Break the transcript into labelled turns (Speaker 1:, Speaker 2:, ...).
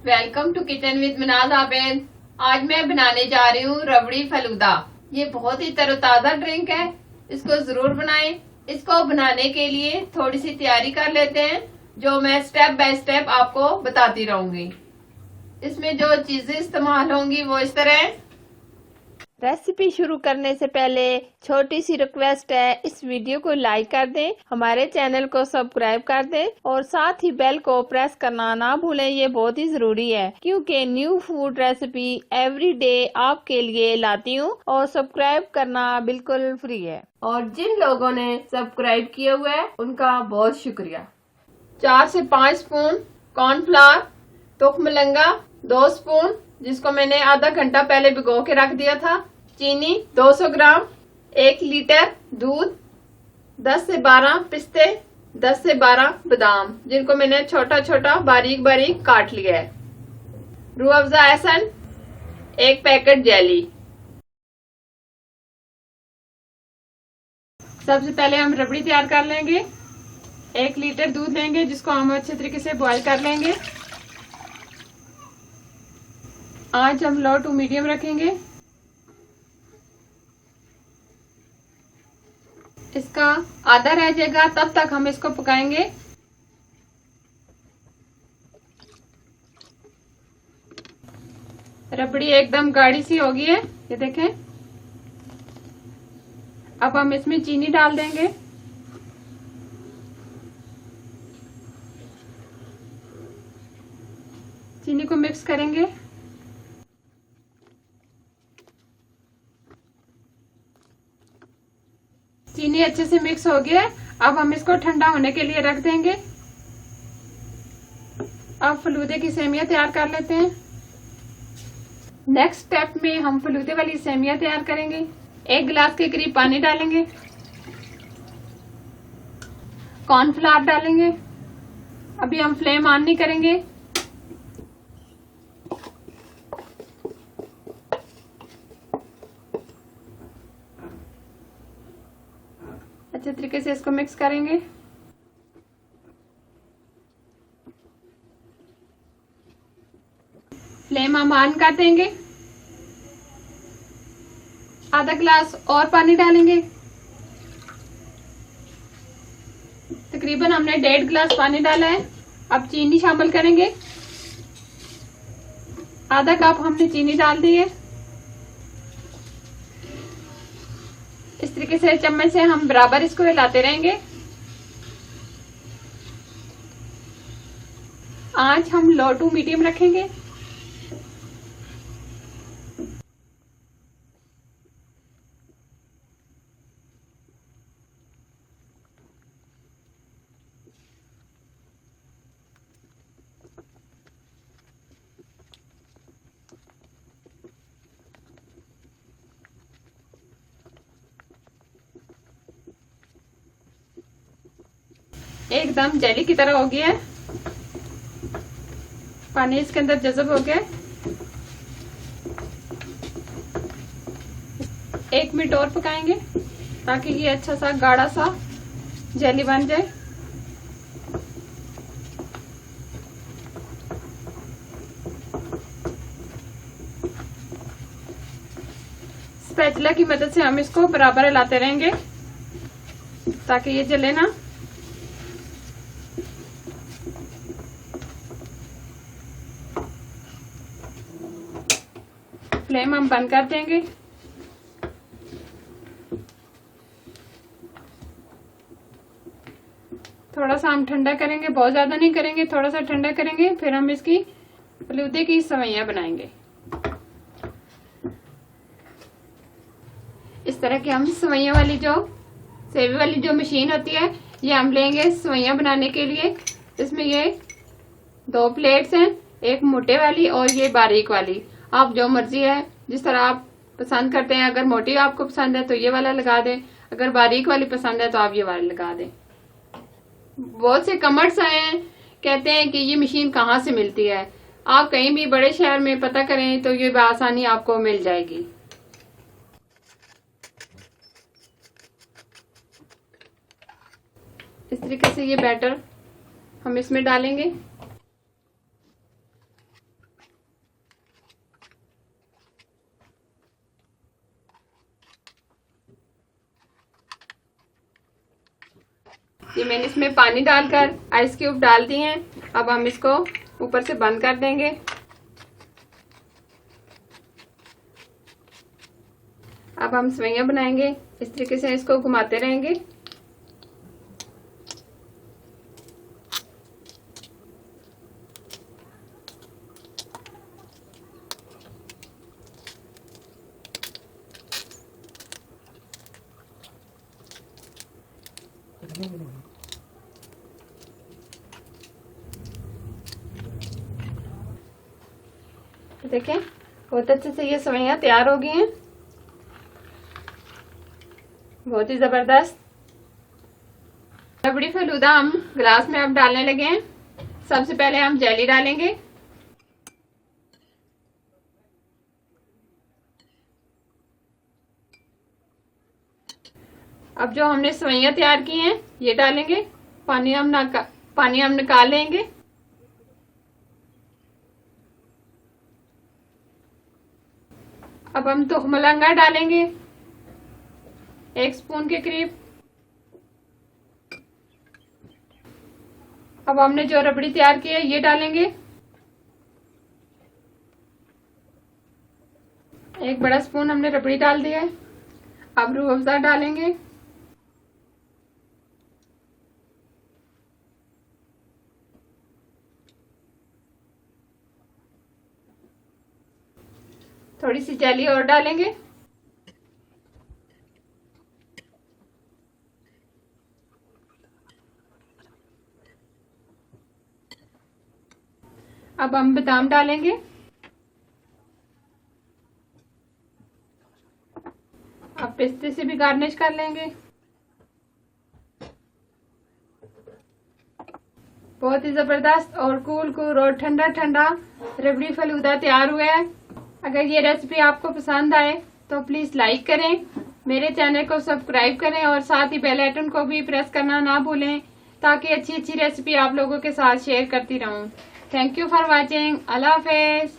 Speaker 1: Welcome to kitchen with Minaj Abed. आज मैं बनाने जा रही हूँ रबड़ी फलूदा। ये बहुत ही तरोताजा ड्रिंक है, इसको जरूर बनाएं। इसको बनाने के लिए थोड़ी सी तैयारी कर लेते हैं, जो मैं स्टेप बाय स्टेप आपको बताती रहूंगी। इसमें जो चीजें इस्तेमाल होंगी वो इस तरह है। रेसिपी शुरू करने से पहले छोटी सी रिक्वेस्ट है, इस वीडियो को लाइक कर दें, हमारे चैनल को सब्सक्राइब कर दें और साथ ही बेल को प्रेस करना ना भूलें। ये बहुत ही जरूरी है क्योंकि new food recipe every day आपके लिए लाती हूँ और सब्सक्राइब करना बिल्कुल फ्री है। और जिन लोगों ने सब्सक्राइब किया हुआ है उनका बहुत शुक्रिया। 4 से 5 स्पून कॉर्नफ्लावर, तुखमलंगा 2 स्पून जिसको मैंने आधा घंटा पहले भिगो के रख दिया था, चीनी 200 ग्राम, 1 लीटर दूध, 10 से 12 पिस्ते, 10 से 12 बादाम जिनको मैंने छोटा छोटा बारीक बारीक काट लिया है, रूह अफ़ज़ा एसन 1 पैकेट जेली। सबसे पहले हम रबड़ी तैयार कर लेंगे। 1 लीटर दूध लेंगे जिसको हम अच्छे तरीके से बॉईल कर लेंगे। आज हम लो टू मीडियम रखेंगे। इसका आधा रह जाएगा तब तक हम इसको पकाएंगे। रबड़ी एकदम गाढ़ी सी हो गई है, ये देखें। अब हम इसमें चीनी डाल देंगे। चीनी को मिक्स करेंगे। चीनी अच्छे से मिक्स हो गया है, अब हम इसको ठंडा होने के लिए रख देंगे। अब फलूदे की सेमियां तैयार कर लेते हैं। नेक्स्ट स्टेप में हम फलूदे वाली सेमियां तैयार करेंगे। 1 गिलास के करीब पानी डालेंगे, कॉर्नफ्लावर डालेंगे। अभी हम फ्लेम ऑन नहीं करेंगे। अच्छे तरीके से इसको मिक्स करेंगे। फ्लेम हम ऑन कर देंगे। आधा गिलास और पानी डालेंगे। तकरीबन हमने 1.5 गिलास पानी डाला है। अब चीनी शामिल करेंगे। आधा कप हमने चीनी डाल दी है। इस तरीके से चम्मच से हम बराबर इसको हिलाते रहेंगे। आंच हम लो टू मीडियम रखेंगे। एकदम जेली की तरह हो गया है, पानी इसके अंदर जज़ब हो गया है। 1 मिनट और पकाएंगे ताकि ये अच्छा सा गाढ़ा सा जेली बन जाए। स्पैचुला की मदद से हम इसको बराबर हिलाते रहेंगे ताकि ये जले ना। फ्लेम हम बंद कर देंगे। थोड़ा सा हम ठंडा करेंगे, बहुत ज्यादा नहीं करेंगे, थोड़ा सा ठंडा करेंगे। फिर हम इसकी फलूदे की सवैयां बनाएंगे। इस तरह की हम सवैयां वाली जो सेवी वाली जो मशीन होती है, ये हम लेंगे सवैयां बनाने के लिए। इसमें ये 2 प्लेट्स हैं, एक मोटे वाली और ये बारीक वाली। आप जो मर्जी है, जिस तरह आप पसंद करते हैं। अगर मोटी आपको पसंद है तो ये वाला लगा दें, अगर बारीक वाली पसंद है तो आप ये वाला लगा दें। बहुत से कमेंट्स आए हैं, कहते हैं कि ये मशीन कहाँ से मिलती है। आप कहीं भी बड़े शहर में पता करें तो ये बआसानी आपको मिल जाएगी। इस तरीके से ये बैटर हम इसमें डालेंगे। ये मैंने इसमें पानी डालकर आइस क्यूब डाल दिए हैं। अब हम इसको ऊपर से बंद कर देंगे। अब हम सेवइयां बनाएंगे। इस तरीके से इसको घुमाते रहेंगे। देखें बहुत अच्छे से ये सेवइयां तैयार हो गई हैं, बहुत ही जबरदस्त। रबड़ी फलूदा हम ग्लास में अब डालने लगे हैं। सबसे पहले हम जेली डालेंगे। अब जो हमने सेवइयां तैयार की हैं ये डालेंगे। पानी हम निकाल लेंगे। अब हम तुखमलंगा डालेंगे 1 स्पून के करीब। अब हमने जो रबड़ी तैयार की है ये डालेंगे। 1 बड़ा स्पून हमने रबड़ी डाल दिया है। अब रूह अफ़ज़ा डालेंगे। थोड़ी सी जेली और डालेंगे। अब हम बादाम डालेंगे। अब पिस्ते से भी गार्निश कर लेंगे। बहुत ही जबरदस्त और कूल और ठंडा ठंडा रबड़ी फलूदा तैयार हुआ है। अगर ये रेसिपी आपको पसंद आए तो प्लीज लाइक करें, मेरे चैनल को सब्सक्राइब करें और साथ ही बेल आइकन को भी प्रेस करना ना भूलें, ताकि अच्छी अच्छी रेसिपी आप लोगों के साथ शेयर करती रहूं। Thank you for watching. Allah Hafiz.